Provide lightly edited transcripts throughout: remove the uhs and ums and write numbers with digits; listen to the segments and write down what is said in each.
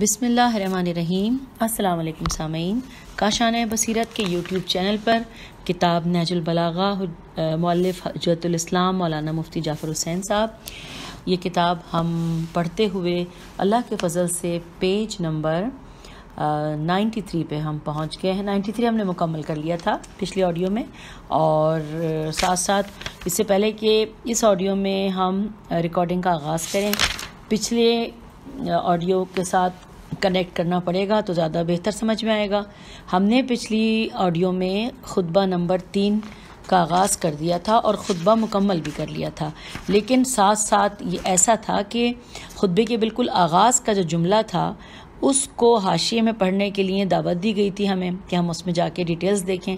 بسم اللہ الرحمن الرحیم۔ السلام علیکم سامعین، کاشانہ بصیرت کے یوٹیوب چینل پر کتاب نہج البلاغہ مؤلف حجت الاسلام مولانا مفتی جعفر حسین صاحب، یہ کتاب ہم پڑھتے ہوئے اللہ کے فضل سے پیج نمبر 93 پہ ہم پہنچ گئے ہیں۔ 93 ہم نے مکمل کر لیا تھا پچھلی آڈیو میں، اور ساتھ ساتھ اس سے پہلے کہ اس آڈیو میں ہم ریکارڈنگ کا آغاز کریں، پچھلے آڈیو کے ساتھ کنیکٹ کرنا پڑے گا تو زیادہ بہتر سمجھ میں آئے گا۔ ہم نے پچھلی آڈیو میں خطبہ نمبر 3 کا آغاز کر دیا تھا اور خطبہ مکمل بھی کر لیا تھا، لیکن ساتھ ساتھ یہ ایسا تھا کہ خطبے کے بالکل آغاز کا جو جملہ تھا اس کو حاشیے میں پڑھنے کے لیے دعوت دی گئی تھی ہمیں کہ ہم اس میں جا کے ڈیٹیلز دیکھیں،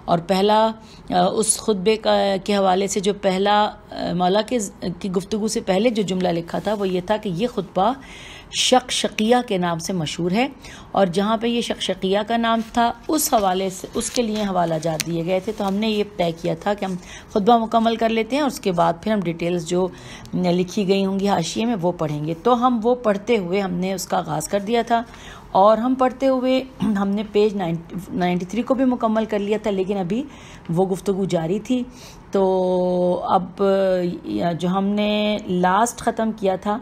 اور پہلا اس خطبے کے حوالے سے جو پہلا مولا کی گفتگو سے پہلے جو جملہ لکھا تھا وہ یہ تھا کہ یہ خطبہ شقشقیہ کے نام سے مشہور ہے، اور جہاں پہ یہ شقشقیہ کا نام تھا اس حوالے سے اس کے لیے حوالہ جات دیے گئے تھے، تو ہم نے یہ طے کیا تھا کہ ہم خطبہ مکمل کر لیتے ہیں اور اس کے بعد پھر ہم ڈیٹیلز جو لکھی گئی ہوں گی حاشیے میں وہ پڑھیں گے۔ تو ہم وہ پڑھتے ہوئے ہم نے اس کا آغاز کر دیا تھا، اور ہم پڑھتے ہوئے ہم نے پیج 93 کو بھی مکمل کر لیا تھا، لیکن ابھی وہ گفتگو جاری تھی۔ تو اب جو ہم نے لاسٹ ختم کیا تھا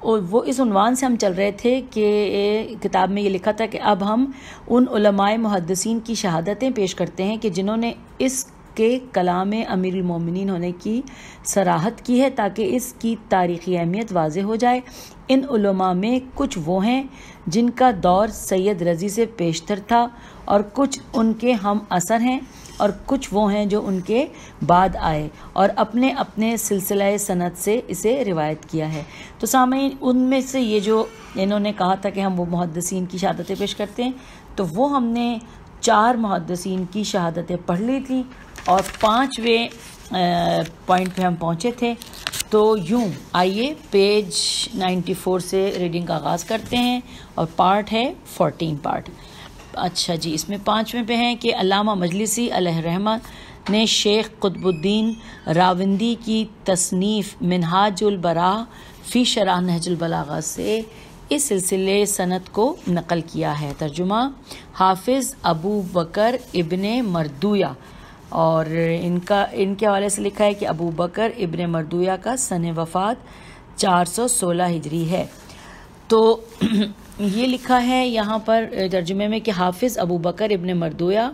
وہ اس عنوان سے ہم چل رہے تھے کہ کتاب میں یہ لکھا تھا کہ اب ہم ان علماء محدثین کی شہادتیں پیش کرتے ہیں کہ جنہوں نے اس کے کلام امیر المومنین ہونے کی صراحت کی ہے تاکہ اس کی تاریخی اہمیت واضح ہو جائے۔ ان علماء میں کچھ وہ ہیں جن کا دور سید رضی سے پیشتر تھا، اور کچھ ان کے ہم اثر ہیں، اور کچھ وہ ہیں جو ان کے بعد آئے اور اپنے اپنے سلسلہ سند سے اسے روایت کیا ہے۔ تو سامعین، ان میں سے یہ جو انہوں نے کہا تھا کہ ہم وہ محدثین کی شہادتیں پیش کرتے ہیں، تو وہ ہم نے 4 محدثین کی شہادتیں پڑھ لی تھی اور 5ویں پوائنٹ پہ ہم پہنچے تھے۔ تو یوں آئیے پیج 94 سے ریڈنگ کا آغاز کرتے ہیں، اور پارٹ ہے 14 پارٹ۔ اچھا جی، اس میں 5ویں پہ ہیں کہ علامہ مجلسی علیہ الرحمہ نے شیخ قطب الدین راوندی کی تصنیف منہاج البراہ فی شرح نہج البلاغہ سے اس سلسلے سند کو نقل کیا ہے۔ ترجمہ حافظ ابو بکر ابن مردویہ، اور ان کے حوالے سے لکھا ہے کہ ابو بکر ابن مردویہ کا سن وفات 416 ہجری ہے۔ تو یہ لکھا ہے یہاں پر ترجمے میں کہ حافظ ابو بکر ابن مردویہ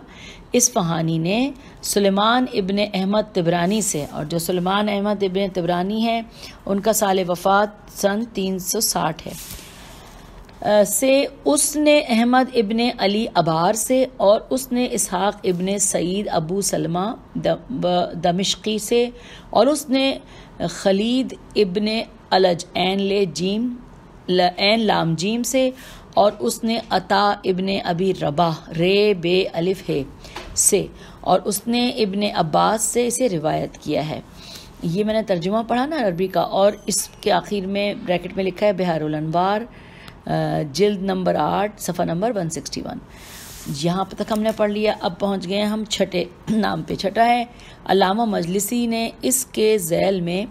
اصفہانی نے سلیمان ابن احمد طبرانی سے، اور جو سلیمان احمد ابن طبرانی ہے ان کا سال وفات سن 360 ہے، سے اس نے احمد ابن علی ابار سے، اور اس نے اسحاق ابن سعید ابو سلمہ دمشقی سے، اور اس نے خلید ابن الج عین لام جیم سے، اور اس نے عطا ابن ابی رباح رے بے الف ہے سے، اور اس نے ابن عباس سے اسے روایت کیا ہے۔ یہ میں نے ترجمہ پڑھا نا عربی کا، اور اس کے آخر میں بریکٹ میں لکھا ہے بہار الانوار جلد نمبر 8 صفحہ نمبر 161۔ یہاں پہ تک ہم نے پڑھ لیا۔ اب پہنچ گئے ہم چھٹے نام پہ۔ چھٹا ہے علامہ مجلسی نے اس کے ذیل میں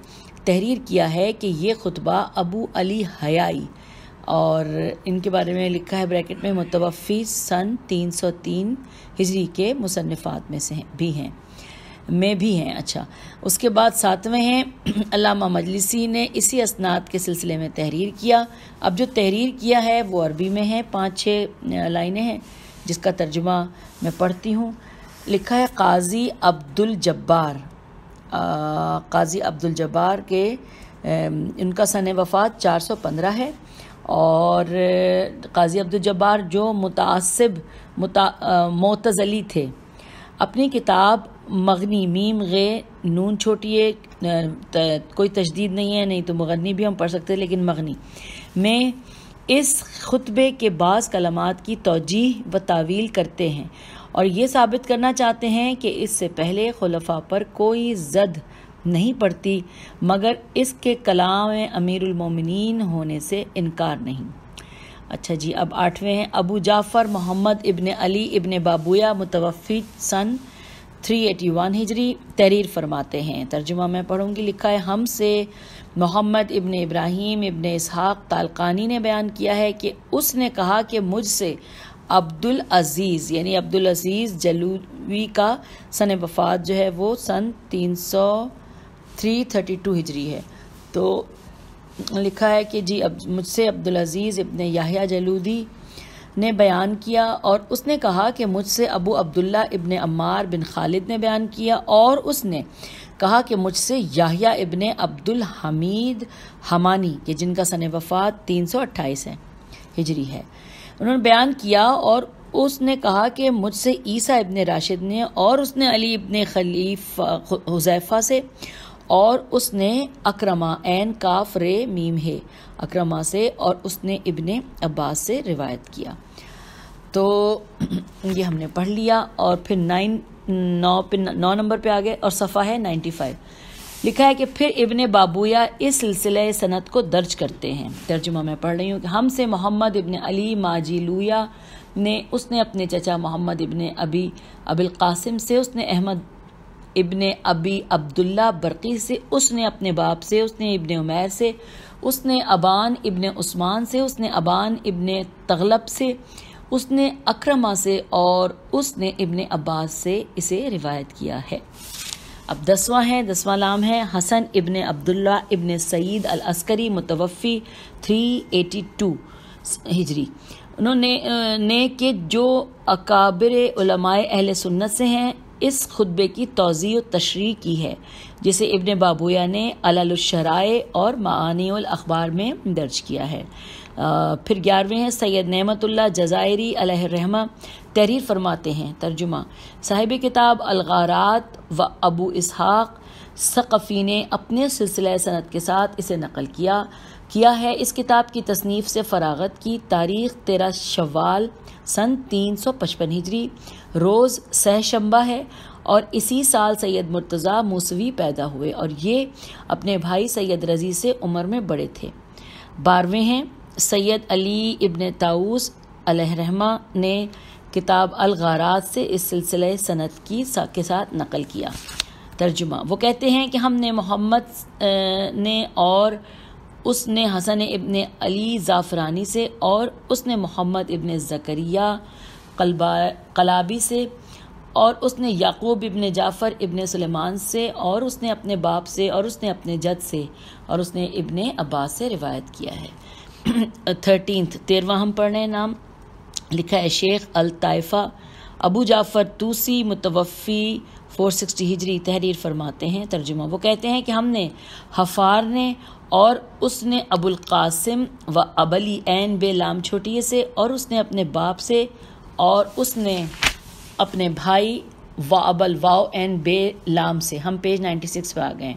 تحریر کیا ہے کہ یہ خطبہ ابو علی حیائی، اور ان کے بارے میں لکھا ہے بریکٹ میں متوفی سن 303 ہجری کے مصنفات میں سے بھی ہیں۔ اچھا، اس کے بعد 7ویں ہیں علامہ مجلسی نے اسی اسناد کے سلسلے میں تحریر کیا۔ اب جو تحریر کیا ہے وہ عربی میں ہے، 5-6 لائنیں ہیں جس کا ترجمہ میں پڑھتی ہوں۔ لکھا ہے قاضی عبد الجبار کے ان کا سن وفات 415 ہے، اور قاضی عبد الجبار جو معتزلی تھے، اپنی کتاب مغنی میم غے نون چھوٹی ہے، کوئی تشدید نہیں ہے، نہیں تو مغنی بھی ہم پڑھ سکتے ہیں، لیکن مغنی میں اس خطبے کے بعض کلمات کی توجیح و تعویل کرتے ہیں، اور یہ ثابت کرنا چاہتے ہیں کہ اس سے پہلے خلفاء پر کوئی زد نہیں پڑتی، مگر اس کے کلام امیر المومنین ہونے سے انکار نہیں۔ اچھا جی، اب 8ویں ہیں ابو جعفر محمد ابن علی ابن بابویہ متوفی سن 381 ہجری تحریر فرماتے ہیں. ترجمہ میں پڑھوں گی. لکھا ہے ہم سے محمد ابن ابراہیم ابن اسحاق طالقانی نے بیان کیا ہے کہ اس نے کہا کہ مجھ سے عبدالعزیز یعنی عبدالعزیز جلوی کا سن وفات جو ہے وہ سن 332 ہجری ہے. تو لکھا ہے کہ جی مجھ سے عبدالعزیز ابن یحییٰ جلودی نے بیان کیا اور اس نے کہا کہ مجھ سے ابو عبداللہ ابن عمار بن خالد نے بیان کیا اور اس نے کہا کہ مجھ سے یحییٰ ابن عبدالحمید حمانی کہ جن کا سن وفات 328 ہجری ہے انہوں نے بیان کیا اور اس نے کہا کہ مجھ سے عیسیٰ ابن راشد نے اور اس نے علی ابن خلیف حذیفہ سے اور اس نے اکرمہ عین کاف رے میم ہے اکرمہ سے اور اس نے ابن عباس سے روایت کیا. تو یہ ہم نے پڑھ لیا اور پھر 9 نمبر پہ آگئے اور صفحہ ہے 95. لکھا ہے کہ پھر ابن بابویا اس سلسلہ سند کو درج کرتے ہیں. ترجمہ میں پڑھ رہی ہوں کہ ہم سے محمد ابن علی ماجی لویا نے اس نے اپنے چچا محمد ابن ابی القاسم سے اس نے احمد ابن ابی عبداللہ برقی سے اس نے اپنے باپ سے اس نے ابن عمیر سے اس نے ابان ابن عثمان سے اس نے ابان ابن تغلب سے اس نے اکرمہ سے اور اس نے ابن عباس سے اسے روایت کیا ہے. اب 10واں نام ہے حسن ابن عبداللہ ابن سعید العسکری متوفی 382 ہجری. انہوں نے کہ جو اکابر علماء اہل سنت سے ہیں اس خطبے کی توضیح و تشریح کی ہے جسے ابن بابویا نے علل الشرائع اور معانی الاخبار میں درج کیا ہے. پھر 11ویں ہیں سید نعمت اللہ جزائری علیہ الرحمہ تحریر فرماتے ہیں. ترجمہ صاحب کتاب الغارات و ابو اسحاق ثقفی نے اپنے سلسلہ سند کے ساتھ اسے نقل کیا ہے. اس کتاب کی تصنیف سے فراغت کی تاریخ 13 شوال سن 355 ہجری روز سہ شنبہ ہے اور اسی سال سید مرتضیٰ موسوی پیدا ہوئے اور یہ اپنے بھائی سید رضی سے عمر میں بڑے تھے. 12ویں ہیں سید علی ابن طاؤس علیہ رحمہ نے کتاب الغارات سے اس سلسلہ سند کے ساتھ نقل کیا. ترجمہ وہ کہتے ہیں کہ ہم نے محمد نے اور اس نے حسن ابن علی زعفرانی سے اور اس نے محمد ابن زکریہ قلابی سے اور اس نے یعقوب ابن جعفر ابن سلیمان سے اور اس نے اپنے باپ سے اور اس نے اپنے جد سے اور اس نے ابن عباس سے روایت کیا ہے. 13واں ہم پڑھ رہے ہیں نام. لکھا ہے شیخ الطائفہ ابو جعفر توسی متوفی 460 ہجری تحریر فرماتے ہیں. ترجمہ وہ کہتے ہیں کہ ہم نے حفار نے اور اس نے ابو القاسم و ابلی عین بے لام چھوٹیے سے اور اس نے اپنے باپ سے اور اس نے اپنے بھائی و ابل واو عین بے لام سے ہم پیج 96 پہ آ گئے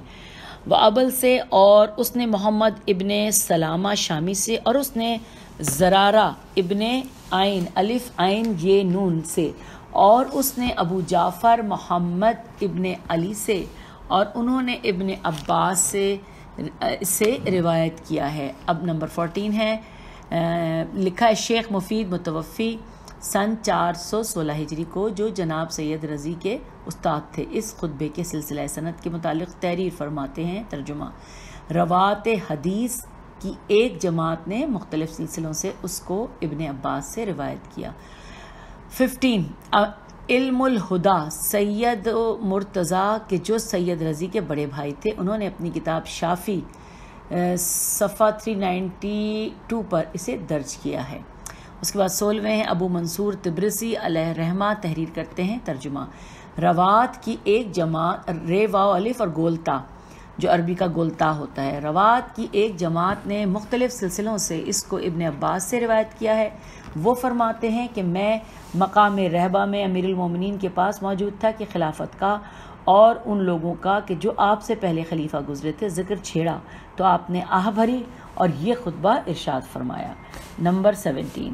و ابل سے اور اس نے محمد ابن سلامہ شامی سے اور اس نے زرارہ ابن عین الف عین یہ نون سے اور اس نے ابو جعفر محمد ابن علی سے اور انہوں نے ابن عباس سے روایت کیا ہے. اب نمبر 14 ہے. لکھا ہے شیخ مفید متوفی سن 416 ہجری کو جو جناب سید رضی کے استاد تھے اس خطبے کے سلسلہ سند کے متعلق تحریر فرماتے ہیں. ترجمہ روات حدیث کی ایک جماعت نے مختلف سلسلوں سے اس کو ابن عباس سے روایت کیا. 15 علم الہدا سید مرتضیٰ کے جو سید رضی کے بڑے بھائی تھے انہوں نے اپنی کتاب شافی صفحہ 392 پر اسے درج کیا ہے. اس کے بعد 16ویں ہیں ابو منصور تبرسی علیہ رحمہ تحریر کرتے ہیں. ترجمہ روات کی ایک جماعت رے واو الف اور گولتا جو عربی کا گولتا ہوتا ہے روات کی ایک جماعت نے مختلف سلسلوں سے اس کو ابن عباس سے روایت کیا ہے. وہ فرماتے ہیں کہ میں مقام رہبہ میں امیر المومنین کے پاس موجود تھا کہ خلافت کا اور ان لوگوں کا کہ جو آپ سے پہلے خلیفہ گزرے تھے ذکر چھیڑا تو آپ نے آہ بھری اور یہ خطبہ ارشاد فرمایا. نمبر 17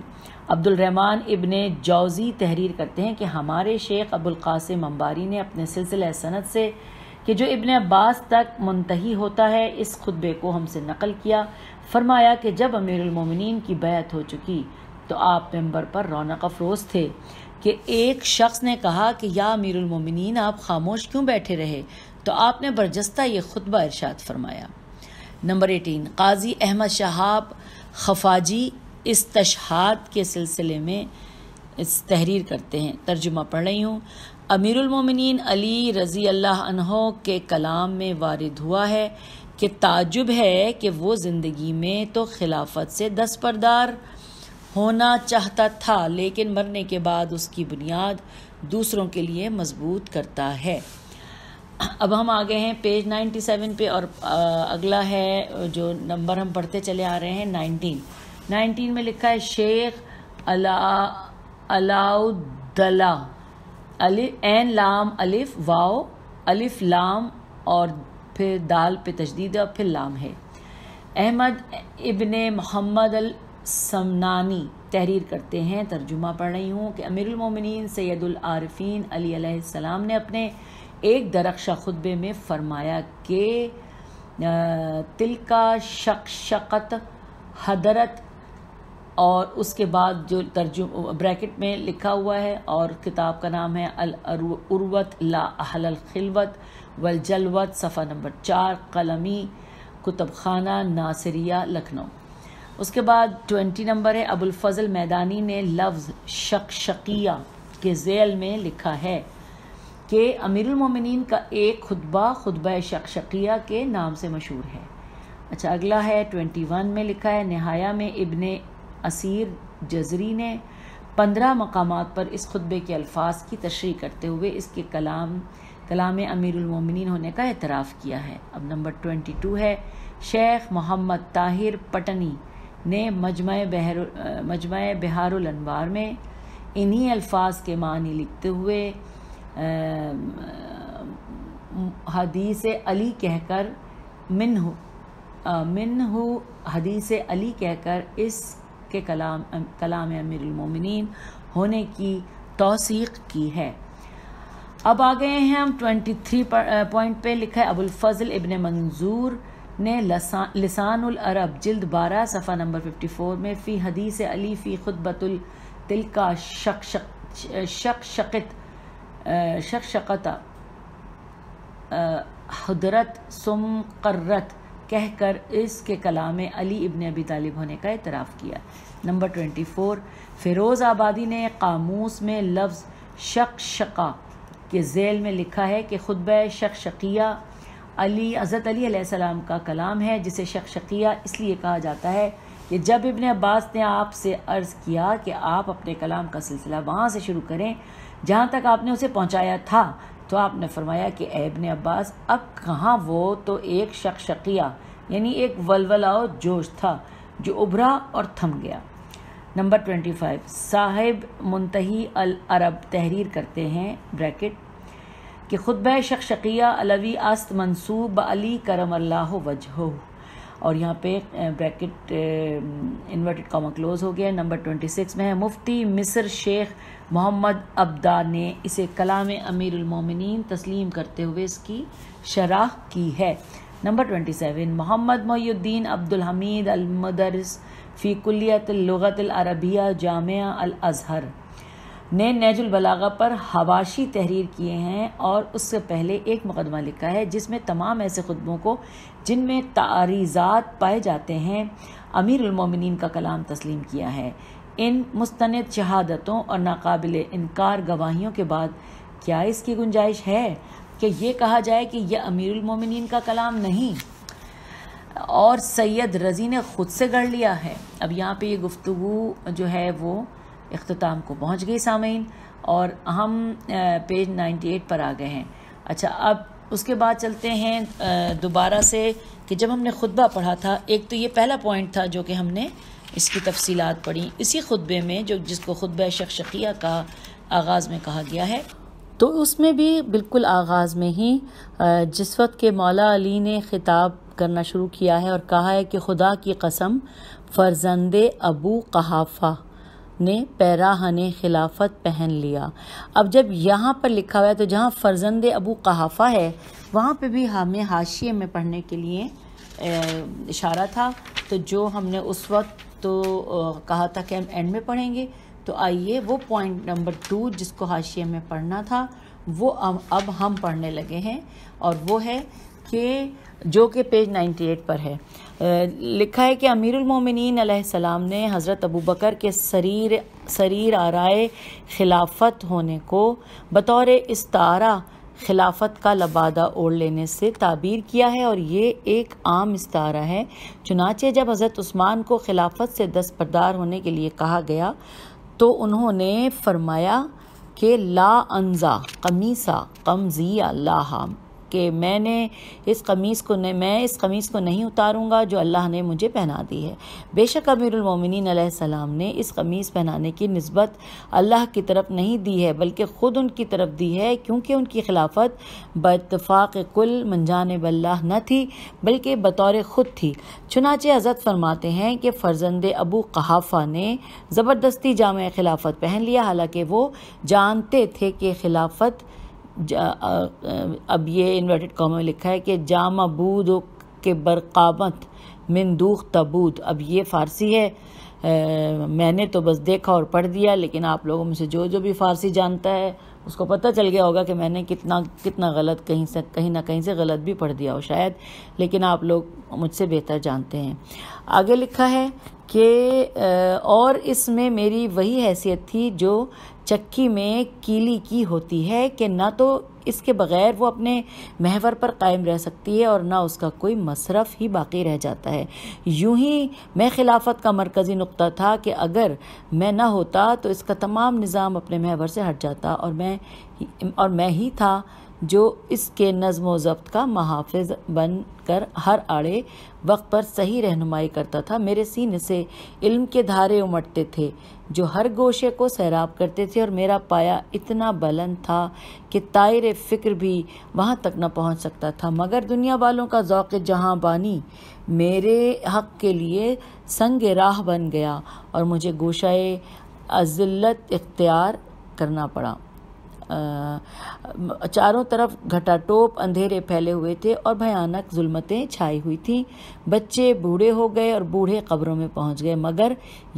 عبد الرحمن ابن جوزی تحریر کرتے ہیں کہ ہمارے شیخ ابو القاسم انباری نے اپنے سلسلہ سند سے کہ جو ابن عباس تک منتہی ہوتا ہے اس خطبے کو ہم سے نقل کیا. فرمایا کہ جب امیر المومنین کی بیعت ہو چکی تو آپ ممبر پر رونق افروز تھے کہ ایک شخص نے کہا کہ یا امیر المومنین آپ خاموش کیوں بیٹھے رہے؟ تو آپ نے برجستہ یہ خطبہ ارشاد فرمایا۔ نمبر 18، قاضی احمد شہاب خفاجی استشہاد کے سلسلے میں تحریر کرتے ہیں، ترجمہ پڑھ رہی ہوں۔ امیر المومنین علی رضی اللہ عنہ کے کلام میں وارد ہوا ہے کہ تعجب ہے کہ وہ زندگی میں تو خلافت سے دستبردار ہونا چاہتا تھا، لیکن مرنے کے بعد اس کی بنیاد دوسروں کے لیے مضبوط کرتا ہے۔ اب ہم آگے ہیں پیج 97 پہ، اور اگلا ہے جو نمبر ہم پڑھتے چلے آ رہے ہیں 19 میں لکھا ہے شیخ علاؤدلہ، عین لام الف واو، الف لام اور پھر دال پہ تشدید اور پھر لام ہے، احمد ابن محمد السمنانی تحریر کرتے ہیں، ترجمہ پڑھ رہی ہوں کہ امیر المومنین سید العارفین علی علیہ السلام نے اپنے ایک درخشہ خطبے میں فرمایا کہ تلکا شقشقت حضرت، اور اس کے بعد جو ترجمہ بریکٹ میں لکھا ہوا ہے، اور کتاب کا نام ہے العروۃ لا اہل الخلوت والجلوت، صفحہ نمبر 4، قلمی کتب خانہ ناصریہ لکھنؤ۔ اس کے بعد 20 نمبر ہے ابو الفضل میدانی نے لفظ شقشقیہ کے ذیل میں لکھا ہے کہ امیر المومنین کا ایک خطبہ شقشقیہ کے نام سے مشہور ہے۔ اچھا، اگلا ہے 21 میں لکھا ہے نہایہ میں ابن اسیر جزری نے 15 مقامات پر اس خطبے کے الفاظ کی تشریح کرتے ہوئے اس کے کلام امیر المومنین ہونے کا اعتراف کیا ہے۔ اب نمبر 22 ہے شیخ محمد طاہر پٹنی نے مجمع بحار الانوار میں انہی الفاظ کے معنی لکھتے ہوئے حدیث علی کہہ کر منہ حدیث علی کہہ کر اس کے کلام امیر المومنین ہونے کی توثیق کی ہے۔ اب آ گئے ہیں ہم 23 پوائنٹ پہ، لکھا ہے ابو الفضل ابن منظور نے لسان العرب جلد 12 صفحہ نمبر 54 میں فی حدیث علی فی خطبۃ تلکا شقشقت حضرت ثم قرت کہہ کر اس کے کلام علی ابن ابی طالب ہونے کا اعتراف کیا۔ نمبر 24، فیروز آبادی نے قاموس میں لفظ شقشقہ کے ذیل میں لکھا ہے کہ خطبہ شقشقیہ حضرت علی علیہ السلام کا کلام ہے، جسے شقشقیہ اس لیے کہا جاتا ہے کہ جب ابن عباس نے آپ سے عرض کیا کہ آپ اپنے کلام کا سلسلہ وہاں سے شروع کریں جہاں تک آپ نے اسے پہنچایا تھا، تو آپ نے فرمایا کہ اے ابن عباس اب کہاں، وہ تو ایک شقشقیہ یعنی ایک ولولہ و جوش تھا جو ابھرا اور تھم گیا۔ نمبر 25، صاحب منتہی العرب تحریر کرتے ہیں بریکٹ کہ خطبہ شقشقیہ علوی است منصوب علی کرم اللہ وجہہ، اور یہاں پہ بریکٹ انورٹڈ کاما کلوز ہو گیا۔ نمبر 26 میں ہے مفتی مصر شیخ محمد عبدہ نے اسے کلام امیر المومنین تسلیم کرتے ہوئے اس کی شرح کی ہے۔ نمبر 27، محمد محی الدین عبد الحمید المدرس فی کلیت اللغت العربیہ جامعہ الازہر نے نیج البلاغہ پر حواشی تحریر کیے ہیں، اور اس سے پہلے ایک مقدمہ لکھا ہے جس میں تمام ایسے خطبوں کو جن میں تعریضات پائے جاتے ہیں امیر المومنین کا کلام تسلیم کیا ہے۔ ان مستند شہادتوں اور ناقابل انکار گواہیوں کے بعد کیا اس کی گنجائش ہے کہ یہ کہا جائے کہ یہ امیر المومنین کا کلام نہیں اور سید رضی نے خود سے گڑھ لیا ہے؟ اب یہاں پہ یہ گفتگو جو ہے وہ اختتام کو پہنچ گئی سامعین، اور ہم پیج 98 پر آ گئے ہیں۔ اچھا، اب اس کے بعد چلتے ہیں دوبارہ سے کہ جب ہم نے خطبہ پڑھا تھا، ایک تو یہ پہلا پوائنٹ تھا جو کہ ہم نے اس کی تفصیلات پڑھی اسی خطبے میں، جس کو خطبہ شقشقیہ کا آغاز میں کہا گیا ہے، تو اس میں بھی بالکل آغاز میں ہی جس وقت کہ مولا علی نے خطاب کرنا شروع کیا ہے اور کہا ہے کہ خدا کی قسم فرزند ابو قحافہ نے پیراہن خلافت پہن لیا۔ اب جب یہاں پر لکھا ہوا ہے تو جہاں فرزند ابو قحافہ ہے وہاں پہ بھی ہمیں حاشیے میں پڑھنے کے لیے اشارہ تھا، تو جو ہم نے اس وقت تو کہا تھا کہ ہم اینڈ میں پڑھیں گے، تو آئیے وہ پوائنٹ نمبر 2 جس کو حاشیے میں پڑھنا تھا وہ اب ہم پڑھنے لگے ہیں، اور وہ ہے کہ جو کہ پیج 98 پر ہے۔ لکھا ہے کہ امیر المومنین علیہ السلام نے حضرت ابوبکر کے سریر آرائے خلافت ہونے کو بطور استعارہ خلافت کا لبادہ اوڑھ لینے سے تعبیر کیا ہے، اور یہ ایک عام استعارہ ہے۔ چنانچہ جب حضرت عثمان کو خلافت سے دستبردار ہونے کے لیے کہا گیا تو انہوں نے فرمایا کہ لا انزا قمیصا قمزی اللہ، کہ میں اس قمیص کو نہیں اتاروں گا جو اللہ نے مجھے پہنا دی ہے۔ بے شک امیر المومنین علیہ السلام نے اس قمیص پہنانے کی نسبت اللہ کی طرف نہیں دی ہے بلکہ خود ان کی طرف دی ہے، کیونکہ ان کی خلافت باتفاق کل من جانب اللہ نہ تھی بلکہ بطور خود تھی۔ چنانچہ حضرت فرماتے ہیں کہ فرزند ابو قحافہ نے زبردستی جامع خلافت پہن لیا، حالانکہ وہ جانتے تھے کہ خلافت اب یہ انورٹڈ کاموں میں لکھا ہے کہ جامع بود کے برقامت من دوخ تبود۔ اب یہ فارسی ہے، میں نے تو بس دیکھا اور پڑھ دیا، لیکن آپ لوگوں میں سے جو بھی فارسی جانتا ہے اس کو پتہ چل گیا ہوگا کہ میں نے کتنا غلط کہیں نہ کہیں سے غلط بھی پڑھ دیا ہو شاید، لیکن آپ لوگ مجھ سے بہتر جانتے ہیں۔ آگے لکھا ہے کہ اور اس میں میری وہی حیثیت تھی جو چکی میں کیلی کی ہوتی ہے کہ نہ تو اس کے بغیر وہ اپنے محور پر قائم رہ سکتی ہے اور نہ اس کا کوئی مصرف ہی باقی رہ جاتا ہے۔ یوں ہی میں خلافت کا مرکزی نقطہ تھا کہ اگر میں نہ ہوتا تو اس کا تمام نظام اپنے محور سے ہٹ جاتا، اور میں ہی تھا جو اس کے نظم و ضبط کا محافظ بن کر ہر آڑے وقت پر صحیح رہنمائی کرتا تھا۔ میرے سینے سے علم کے دھارے امٹتے تھے جو ہر گوشے کو سیراب کرتے تھے، اور میرا پایا اتنا بلند تھا کہ طائر فکر بھی وہاں تک نہ پہنچ سکتا تھا، مگر دنیا والوں کا ذوق جہاں بانی میرے حق کے لیے سنگ راہ بن گیا اور مجھے گوشۂ اذلت اختیار کرنا پڑا۔ چاروں طرف گھٹا ٹوپ اندھیرے پھیلے ہوئے تھے اور بھیانک ظلمتیں چھائی ہوئی تھیں۔ بچے بوڑھے ہو گئے اور بوڑھے قبروں میں پہنچ گئے، مگر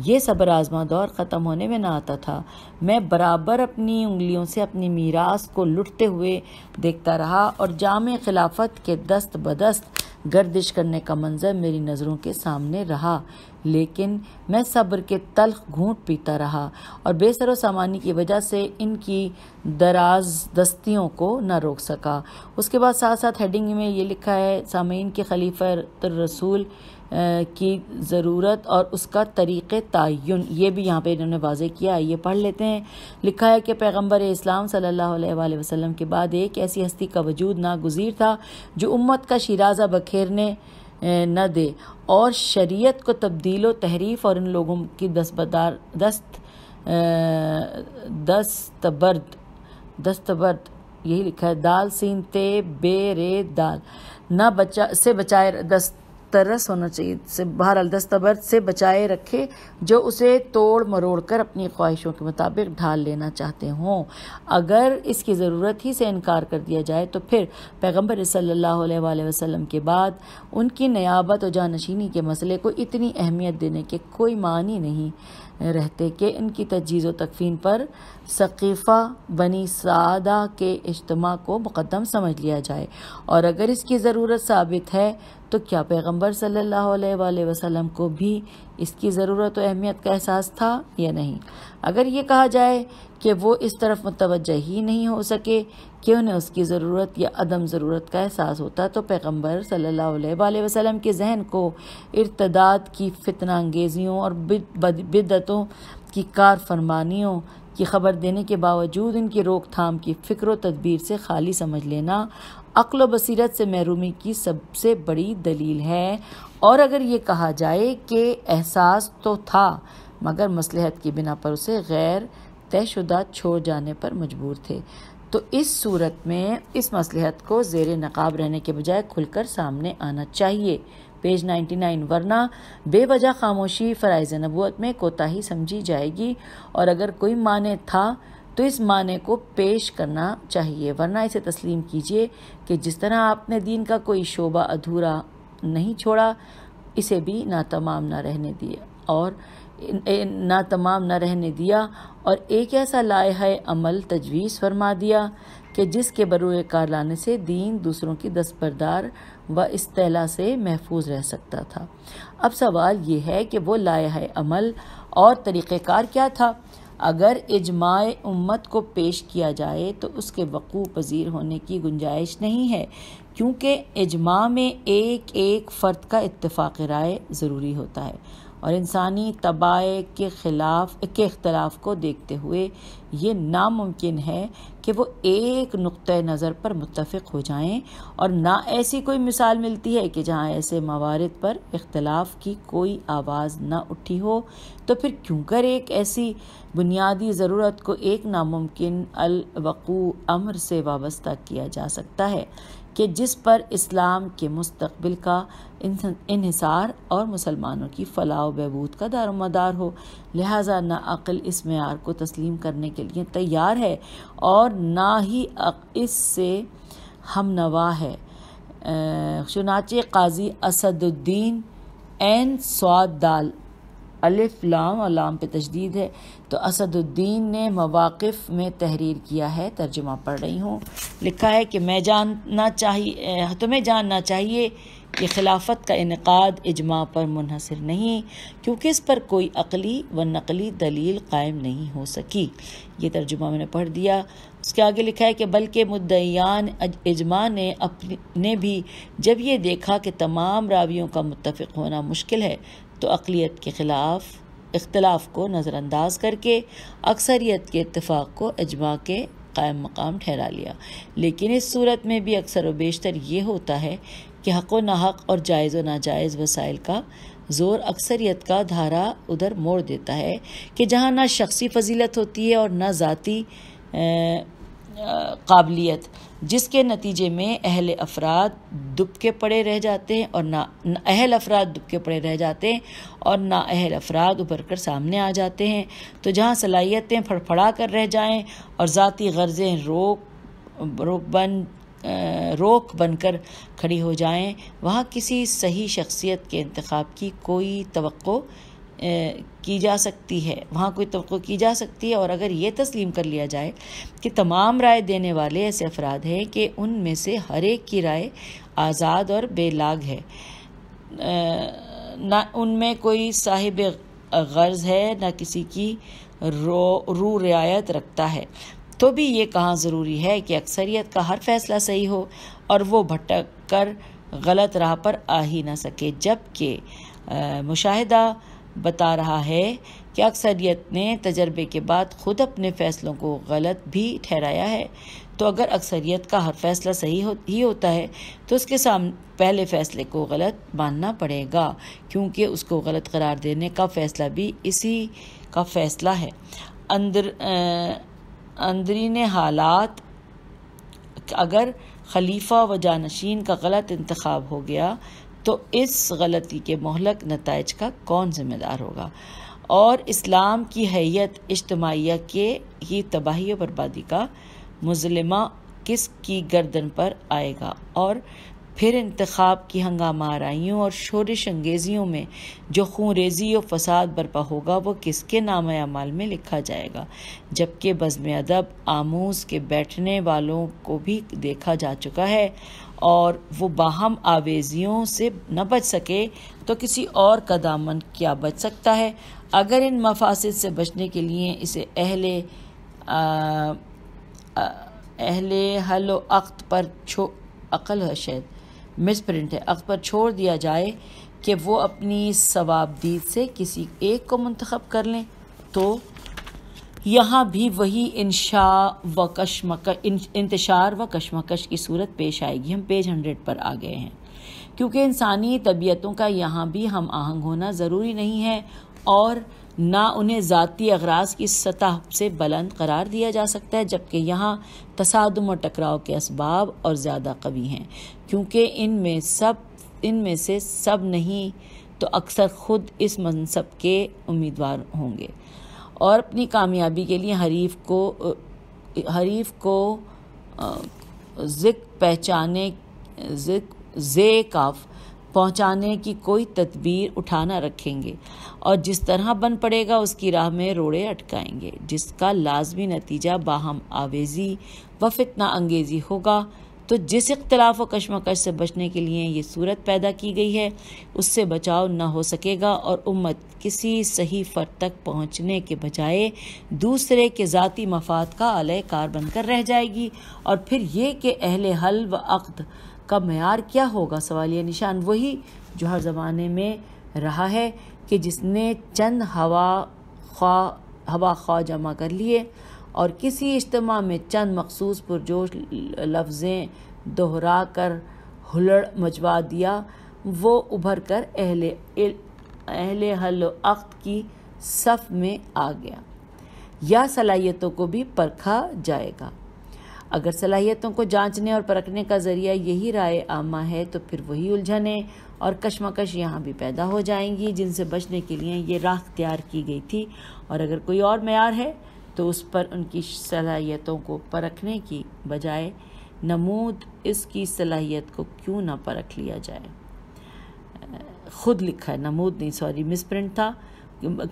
یہ صبر آزما دور ختم ہونے میں نہ آتا تھا۔ میں برابر اپنی انگلیوں سے اپنی میراث کو لٹتے ہوئے دیکھتا رہا، اور جامع خلافت کے دست بدست گردش کرنے کا منظر میری نظروں کے سامنے رہا، لیکن میں صبر کے تلخ گھونٹ پیتا رہا اور بے سر و سامانی کی وجہ سے ان کی دراز دستیوں کو نہ روک سکا۔ اس کے بعد ساتھ ہیڈنگ میں یہ لکھا ہے سامعین کے خلیفہ الرسول کی ضرورت اور اس کا طریق تعین، یہ بھی یہاں پہ انہوں نے واضح کیا، یہ پڑھ لیتے ہیں۔ لکھا ہے کہ پیغمبر اسلام صلی اللہ علیہ وآلہ وسلم کے بعد ایک ایسی ہستی کا وجود ناگزیر تھا جو امت کا شیرازہ بکھیرنے نہ دے اور شریعت کو تبدیل و تحریف اور ان لوگوں کی دستبرد یہی لکھا ہے دال سین تے بے رے دال نہ سے بچائے، دسترس ہونا چاہیے، بہرحال دستبرد سے بچائے رکھے جو اسے توڑ مروڑ کر اپنی خواہشوں کے مطابق ڈھال لینا چاہتے ہوں۔ اگر اس کی ضرورت ہی سے انکار کر دیا جائے تو پھر پیغمبر صلی اللہ علیہ وآلہ وسلم کے بعد ان کی نیابت و جانشینی کے مسئلے کو اتنی اہمیت دینے کے کوئی معنی نہیں رہتے کہ ان کی تجہیز و تکفین پر سقیفہ بنی سعدہ کے اجتماع کو مقدم سمجھ لیا جائے، اور اگر اس کی ضرورت ثابت ہے تو کیا پیغمبر صلی اللہ علیہ وآلہ وسلم کو بھی اس کی ضرورت و اہمیت کا احساس تھا یا نہیں؟ اگر یہ کہا جائے کہ وہ اس طرف متوجہ ہی نہیں ہو سکے کہ انہیں اس کی ضرورت یا عدم ضرورت کا احساس ہوتا تو پیغمبر صلی اللہ علیہ وآلہ وسلم کے ذہن کو ارتداد کی فتنہ انگیزیوں اور بدعتوں کی کار فرمانیوں کی خبر دینے کے باوجود ان کی روک تھام کی فکر و تدبیر سے خالی سمجھ لینا عقل و بصیرت سے محرومی کی سب سے بڑی دلیل ہے۔ اور اگر یہ کہا جائے کہ احساس تو تھا مگر مصلحت کی بنا پر اسے غیر طے شدہ چھوڑ جانے پر مجبور تھے، تو اس صورت میں اس مصلحت کو زیر نقاب رہنے کے بجائے کھل کر سامنے آنا چاہیے۔ پیج 99، ورنہ بے وجہ خاموشی فرائض نبوت میں کوتاہی سمجھی جائے گی، اور اگر کوئی معنی تھا تو اس معنی کو پیش کرنا چاہیے، ورنہ اسے تسلیم کیجیے کہ جس طرح آپ نے دین کا کوئی شعبہ ادھورا نہیں چھوڑا، اسے بھی ناتمام نہ رہنے دیا، اور تمام نہ رہنے دیا اور ایک ایسا لائحہ عمل تجویز فرما دیا کہ جس کے بروئے کار لانے سے دین دوسروں کی دستبردار و استعلا سے محفوظ رہ سکتا تھا۔ اب سوال یہ ہے کہ وہ لائحہ عمل اور طریقہ کار کیا تھا؟ اگر اجماع امت کو پیش کیا جائے تو اس کے وقوع پذیر ہونے کی گنجائش نہیں ہے، کیونکہ اجماع میں ایک ایک فرد کا اتفاق رائے ضروری ہوتا ہے، اور انسانی طباع کے اختلاف کو دیکھتے ہوئے یہ ناممکن ہے کہ وہ ایک نقطہ نظر پر متفق ہو جائیں، اور نہ ایسی کوئی مثال ملتی ہے کہ جہاں ایسے موارد پر اختلاف کی کوئی آواز نہ اٹھی ہو۔ تو پھر کیوں کر ایک ایسی بنیادی ضرورت کو ایک ناممکن الوقوع امر سے وابستہ کیا جا سکتا ہے کہ جس پر اسلام کے مستقبل کا انحصار اور مسلمانوں کی فلاح و بہبود کا دار و مدار ہو؟ لہٰذا نہ عقل اس معیار کو تسلیم کرنے کے لیے تیار ہے اور نہ ہی اس سے ہمنوا ہے۔ چنانچہ قاضی اسد الدین عین صاد دال الف لام اور لام پہ تشدید ہے تو اسد الدین نے مواقف میں تحریر کیا ہے، ترجمہ پڑھ رہی ہوں۔ لکھا ہے کہ تمہیں جاننا چاہیے کہ خلافت کا انعقاد اجماع پر منحصر نہیں، کیونکہ اس پر کوئی عقلی و نقلی دلیل قائم نہیں ہو سکی۔ یہ ترجمہ میں نے پڑھ دیا۔ اس کے آگے لکھا ہے کہ بلکہ مدعیان اجماع نے بھی جب یہ دیکھا کہ تمام راویوں کا متفق ہونا مشکل ہے تو عقلیت کے خلاف اختلاف کو نظر انداز کر کے اکثریت کے اتفاق کو اجماع کے قائم مقام ٹھہرا لیا۔ لیکن اس صورت میں بھی اکثر و بیشتر یہ ہوتا ہے کہ حق و ناحق اور جائز و ناجائز وسائل کا زور اکثریت کا دھارا ادھر موڑ دیتا ہے کہ جہاں نہ شخصی فضیلت ہوتی ہے اور نہ ذاتی قابلیت، جس کے نتیجے میں اہل افراد دبکے پڑے رہ جاتے ہیں اور نہ اہل افراد ابھر کر سامنے آ جاتے ہیں۔ تو جہاں صلاحیتیں پھڑپھڑا کر رہ جائیں اور ذاتی غرضیں روک بن کر کھڑی ہو جائیں، وہاں کسی صحیح شخصیت کے انتخاب کی کوئی توقع کی جا سکتی ہے اور اگر یہ تسلیم کر لیا جائے کہ تمام رائے دینے والے ایسے افراد ہیں کہ ان میں سے ہر ایک کی رائے آزاد اور بے لاگ ہے، نہ ان میں کوئی صاحب غرض ہے نہ کسی کی رو رعایت رکھتا ہے، تو بھی یہ کہاں ضروری ہے کہ اکثریت کا ہر فیصلہ صحیح ہو اور وہ بھٹک کر غلط راہ پر آ ہی نہ سکے، جبکہ مشاہدہ بتا رہا ہے کہ اکثریت نے تجربے کے بعد خود اپنے فیصلوں کو غلط بھی ٹھہرایا ہے۔ تو اگر اکثریت کا ہر فیصلہ صحیح ہی ہوتا ہے تو اس کے پہلے فیصلے کو غلط ماننا پڑے گا، کیونکہ اس کو غلط قرار دینے کا فیصلہ بھی اسی کا فیصلہ ہے۔ اندرین حالات اگر خلیفہ و جانشین کا غلط انتخاب ہو گیا تو اس غلطی کے مہلک نتائج کا کون ذمہ دار ہوگا، اور اسلام کی حیت اجتماعیہ کے ہی تباہی و بربادی کا مظلمہ کس کی گردن پر آئے گا، اور پھر انتخاب کی ہنگامہ آرائیوں اور شورش انگیزیوں میں جو خون ریزی و فساد برپا ہوگا وہ کس کے نام اعمال میں لکھا جائے گا، جبکہ بزم ادب آموز کے بیٹھنے والوں کو بھی دیکھا جا چکا ہے، اور وہ باہم آویزیوں سے نہ بچ سکے تو کسی اور کا دامن کیا بچ سکتا ہے۔ اگر ان مفاسد سے بچنے کے لیے اسے اہل حل و عقد پر عقد پر چھوڑ دیا جائے کہ وہ اپنی ثوابدید سے کسی ایک کو منتخب کر لیں، تو یہاں بھی وہی انتشار و کشمکش کی صورت پیش آئے گی۔ ہم پیج 100 پر آ گئے ہیں، کیونکہ انسانی طبیعتوں کا یہاں بھی ہم آہنگ ہونا ضروری نہیں ہے اور نہ انہیں ذاتی اغراض کی سطح سے بلند قرار دیا جا سکتا ہے، جبکہ یہاں تصادم اور ٹکراؤ کے اسباب اور زیادہ قوی ہیں، کیونکہ ان میں سے سب نہیں تو اکثر خود اس منصب کے امیدوار ہوں گے اور اپنی کامیابی کے لیے حریف کو پہنچانے کی کوئی تدبیر اٹھا نہ رکھیں گے، اور جس طرح بن پڑے گا اس کی راہ میں روڑے اٹکائیں گے، جس کا لازمی نتیجہ باہم آویزی و فتنہ انگیزی ہوگا۔ تو جس اختلاف و کشمکش سے بچنے کے لیے یہ صورت پیدا کی گئی ہے اس سے بچاؤ نہ ہو سکے گا، اور امت کسی صحیح فرد تک پہنچنے کے بجائے دوسرے کے ذاتی مفاد کا اعلی کار بن کر رہ جائے گی۔ اور پھر یہ کہ اہل حل و عقد کا معیار کیا ہوگا؟ سوالیہ نشان وہی جو ہر زمانے میں رہا ہے کہ جس نے چند ہوا خواہ جمع کر لیے اور کسی اجتماع میں چند مخصوص پرجوش لفظیں دہرا کر ہلڑ مچوا دیا، وہ ابھر کر اہل حل و عقد کی صف میں آ گیا، یا صلاحیتوں کو بھی پرکھا جائے گا۔ اگر صلاحیتوں کو جانچنے اور پرکھنے کا ذریعہ یہی رائے عامہ ہے تو پھر وہی الجھنیں اور کشمکش یہاں بھی پیدا ہو جائیں گی جن سے بچنے کے لیے یہ راہ اختیار کی گئی تھی، اور اگر کوئی اور معیار ہے تو اس پر ان کی صلاحیتوں کو پرکھنے کی بجائے نمود اس کی صلاحیت کو کیوں نہ پرکھ لیا جائے۔ خود لکھا ہے، نمود نہیں، مس پرنٹ تھا،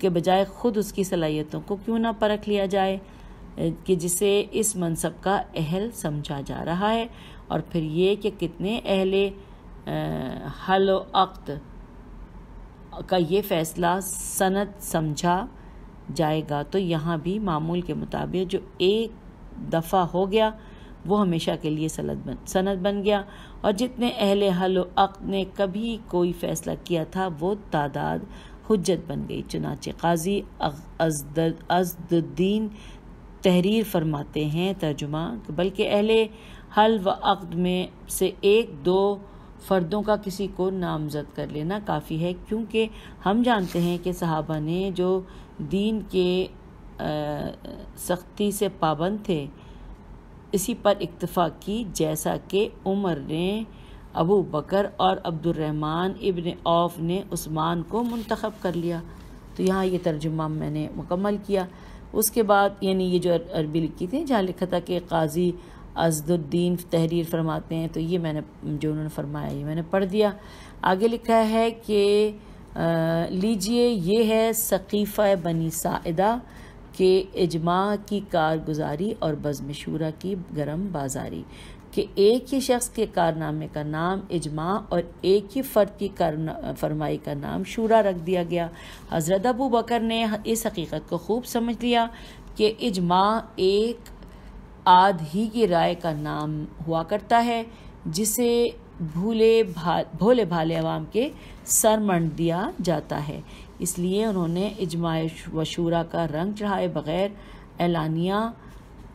کہ بجائے خود اس کی صلاحیتوں کو کیوں نہ پرکھ لیا جائے کہ جسے اس منصب کا اہل سمجھا جا رہا ہے۔ اور پھر یہ کہ کتنے اہل حل و عقد کا یہ فیصلہ سند سمجھا جائے گا، تو یہاں بھی معمول کے مطابق جو ایک دفعہ ہو گیا وہ ہمیشہ کے لیے سند بن گیا، اور جتنے اہل حل و عقد نے کبھی کوئی فیصلہ کیا تھا وہ تعداد حجت بن گئی۔ چنانچہ قاضی عزد الدین تحریر فرماتے ہیں، ترجمہ، بلکہ اہل حل و عقد میں سے ایک دو فردوں کا کسی کو نامزد کر لینا کافی ہے، کیونکہ ہم جانتے ہیں کہ صحابہ نے جو دین کے سختی سے پابند تھے اسی پر اکتفا کی، جیسا کہ عمر نے ابو بکر اور عبد الرحمن ابن عوف نے عثمان کو منتخب کر لیا۔ تو یہاں یہ ترجمہ میں نے مکمل کیا۔ اس کے بعد یعنی یہ جو عربی لکھی تھی جہاں لکھا تھا کہ قاضی عزد الدین تحریر فرماتے ہیں، تو یہ میں نے جو انہوں نے فرمایا یہ میں نے پڑھ دیا۔ آگے لکھا ہے کہ لیجئے یہ ہے سقیفہ بنی ساعدہ کے اجماع کی کارگزاری اور بزم شورا کی گرم بازاری، کہ ایک ہی شخص کے کارنامے کا نام اجماع اور ایک ہی فرد کی فرمائی کا نام شورا رکھ دیا گیا۔ حضرت ابو بکر نے اس حقیقت کو خوب سمجھ لیا کہ اجماع ایک آدھ ہی کی رائے کا نام ہوا کرتا ہے جسے بھولے بھالے عوام کے سر منڈ دیا جاتا ہے، اس لیے انہوں نے اجماع و شورا کا رنگ چڑھائے بغیر اعلانیہ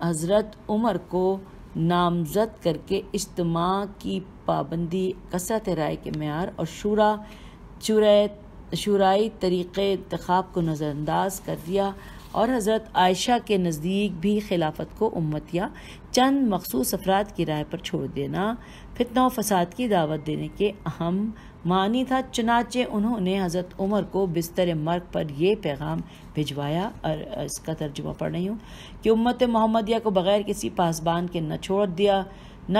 حضرت عمر کو نامزد کر کے اجتماع کی پابندی، کثرت رائے کے معیار اور شورائی طریقے انتخاب کو نظر انداز کر دیا، اور حضرت عائشہ کے نزدیک بھی خلافت کو امت یا چند مخصوص افراد کی رائے پر چھوڑ دینا فتنہ و فساد کی دعوت دینے کے اہم معنی تھا۔ چنانچہ انہوں نے حضرت عمر کو بستر مرگ پر یہ پیغام بھجوایا، اور اس کا ترجمہ پڑھ رہی ہوں، کہ امت محمدیہ کو بغیر کسی پاسبان کے نہ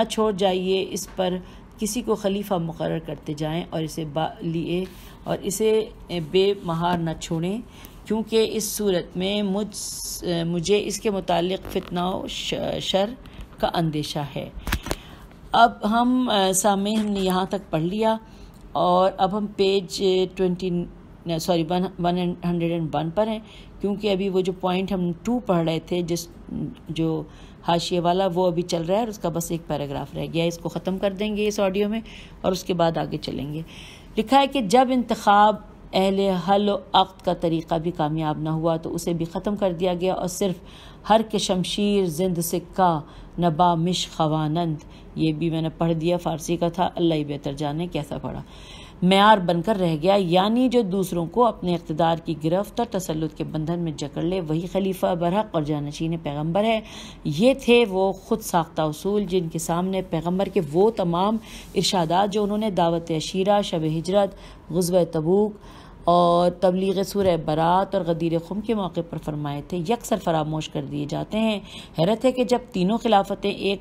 چھوڑ جائیے، اس پر کسی کو خلیفہ مقرر کرتے جائیں اور اسے بے مہار نہ چھوڑیں، کیونکہ اس صورت میں مجھے اس کے متعلق فتنہ و شر کا اندیشہ ہے۔ اب ہم ہم نے یہاں تک پڑھ لیا، اور اب ہم پیج 101 پر ہیں، کیونکہ ابھی وہ جو پوائنٹ ہم 2 پڑھ رہے تھے جو حاشیے والا وہ ابھی چل رہا ہے، اور اس کا بس ایک پیراگراف رہ گیا ہے، اس کو ختم کر دیں گے اس آڈیو میں اور اس کے بعد آگے چلیں گے۔ لکھا ہے کہ جب انتخاب اہل حل و عقد کا طریقہ بھی کامیاب نہ ہوا تو اسے بھی ختم کر دیا گیا، اور صرف ہر کے شمشیر زند سکہ نبا مش خوانند، یہ بھی میں نے پڑھ دیا، فارسی کا تھا، اللہ ہی بہتر جانے کیسا پڑھا، معیار بن کر رہ گیا، یعنی جو دوسروں کو اپنے اقتدار کی گرفت اور تسلط کے بندھن میں جکڑ لے وہی خلیفہ برحق اور جانشین پیغمبر ہے۔ یہ تھے وہ خود ساختہ اصول جن کے سامنے پیغمبر کے وہ تمام ارشادات جو انہوں نے دعوت عشیرہ، شب ہجرت، غزوہ تبوک اور تبلیغ سورہ برات اور غدیر خم کے موقع پر فرمائے تھے، یکسر فراموش کر دیے جاتے ہیں۔ حیرت ہے کہ جب تینوں خلافتیں ایک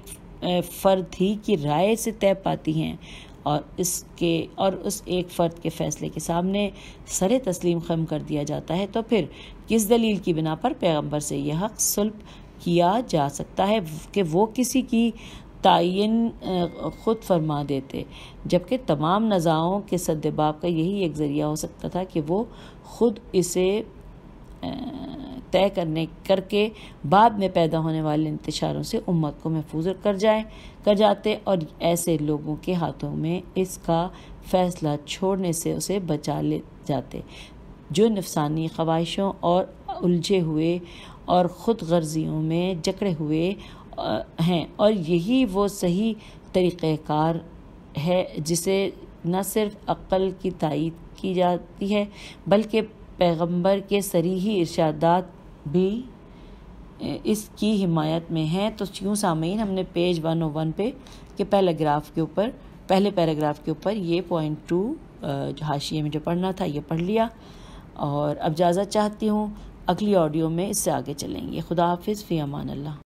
فرد ہی کی رائے سے طے پاتی ہیں اور اس ایک فرد کے فیصلے کے سامنے سر تسلیم خم کر دیا جاتا ہے، تو پھر کس دلیل کی بنا پر پیغمبر سے یہ حق سلب کیا جا سکتا ہے کہ وہ کسی کی تعین خود فرما دیتے، جبکہ تمام نزاعوں کے سد باب کا یہی ایک ذریعہ ہو سکتا تھا کہ وہ خود اسے طے کر کے بعد میں پیدا ہونے والے انتشاروں سے امت کو محفوظ کر جاتے، اور ایسے لوگوں کے ہاتھوں میں اس کا فیصلہ چھوڑنے سے اسے بچا لے جاتے جو نفسانی خواہشوں اور الجھے ہوئے اور خود غرضیوں میں جکڑے ہوئے ہیں، اور یہی وہ صحیح طریقہ کار ہے جسے نہ صرف عقل کی تائید کی جاتی ہے بلکہ پیغمبر کے صریحی ارشادات بھی اس کی حمایت میں ہیں۔ تو یوں سامعین، ہم نے پیج 101 پہ کے پہلے پیراگراف کے اوپر یہ پوائنٹ 2 جو حاشیے میں جو پڑھنا تھا یہ پڑھ لیا، اور اب اجازت چاہتی ہوں، اگلی آڈیو میں اس سے آگے چلیں گے۔ خدا حافظ، فی امان اللہ۔